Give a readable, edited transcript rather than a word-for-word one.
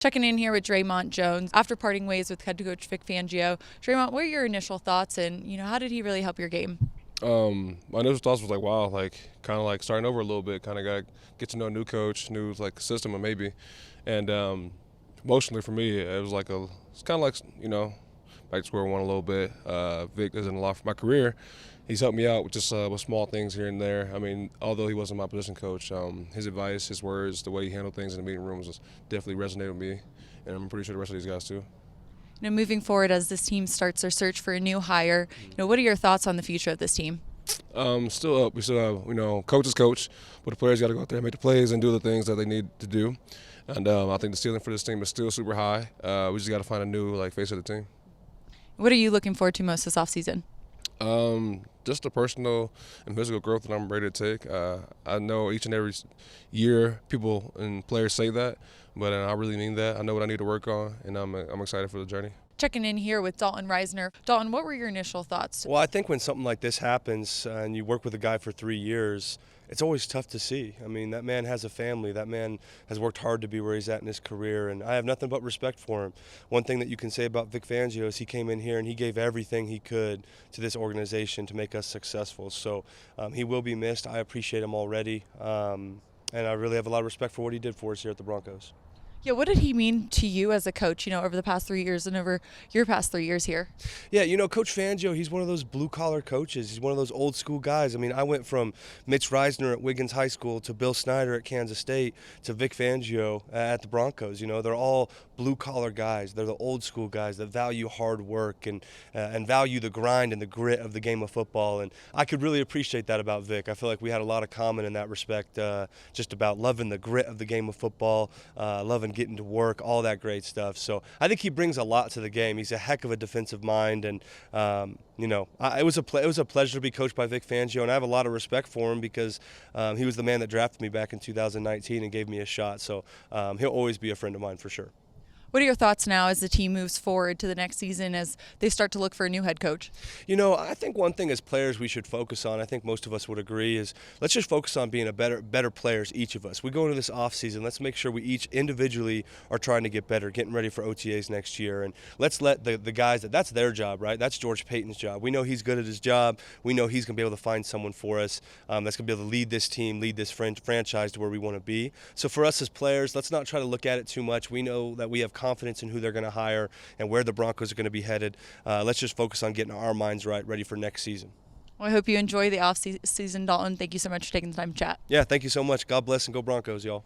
Checking in here with Dre'mont Jones after parting ways with head coach Vic Fangio. Dre'mont, what are your initial thoughts, and how did he really help your game? My initial thoughts was like, wow, like kind of like starting over a little bit. Kind of got to get to know a new coach, new like system, and maybe. And emotionally for me, it was like it's kind of like back to square one a little bit. Vic has done a lot for my career. He's helped me out with just with small things here and there. I mean, although he wasn't my position coach, his advice, his words, the way he handled things in the meeting rooms was definitely resonated with me, and I'm pretty sure the rest of these guys too. Moving forward as this team starts their search for a new hire, what are your thoughts on the future of this team? Still up. We still have, coach is coach, but the players got to go out there and make the plays and do the things that they need to do. And I think the ceiling for this team is still super high. We just got to find a new face of the team. What are you looking forward to most this offseason? Just the personal and physical growth that I'm ready to take. I know each and every year people and players say that, but I really mean that. I know what I need to work on, and I'm excited for the journey. Checking in here with Dalton Risner. Dalton, what were your initial thoughts? Well, I think when something like this happens and you work with a guy for 3 years, it's always tough to see. I mean, that man has a family. That man has worked hard to be where he's at in his career, and I have nothing but respect for him. One thing that you can say about Vic Fangio is he came in here and he gave everything he could to this organization to make us successful. So he will be missed. I appreciate him already, and I really have a lot of respect for what he did for us here at the Broncos. Yeah, what did he mean to you as a coach, over the past 3 years and over your past 3 years here? Yeah, Coach Fangio, he's one of those blue-collar coaches. He's one of those old-school guys. I mean, I went from Mitch Risner at Wiggins High School to Bill Snyder at Kansas State to Vic Fangio at the Broncos. They're all blue-collar guys. They're the old-school guys that value hard work and value the grind and the grit of the game of football. And I could really appreciate that about Vic. I feel like we had a lot of common in that respect, just about loving the grit of the game of football, loving getting to work, all that great stuff. So I think he brings a lot to the game. He's a heck of a defensive mind, and it was a pleasure to be coached by Vic Fangio, and I have a lot of respect for him because he was the man that drafted me back in 2019 and gave me a shot. So he'll always be a friend of mine for sure. What are your thoughts now as the team moves forward to the next season as they start to look for a new head coach? I think one thing as players we should focus on, I think most of us would agree, is let's just focus on being better players, each of us. We go into this offseason, let's make sure we each individually are trying to get better, getting ready for OTAs next year. And let's let the guys, that's their job, right? That's George Paton's job. We know he's good at his job. We know he's going to be able to find someone for us that's going to be able to lead this team, lead this franchise to where we want to be. So for us as players, let's not try to look at it too much. We know that we have confidence in who they're going to hire and where the Broncos are going to be headed. Let's just focus on getting our minds right, ready for next season. Well, I hope you enjoy the off season, Dalton. Thank you so much for taking the time to chat. Yeah, thank you so much. God bless and go Broncos, y'all.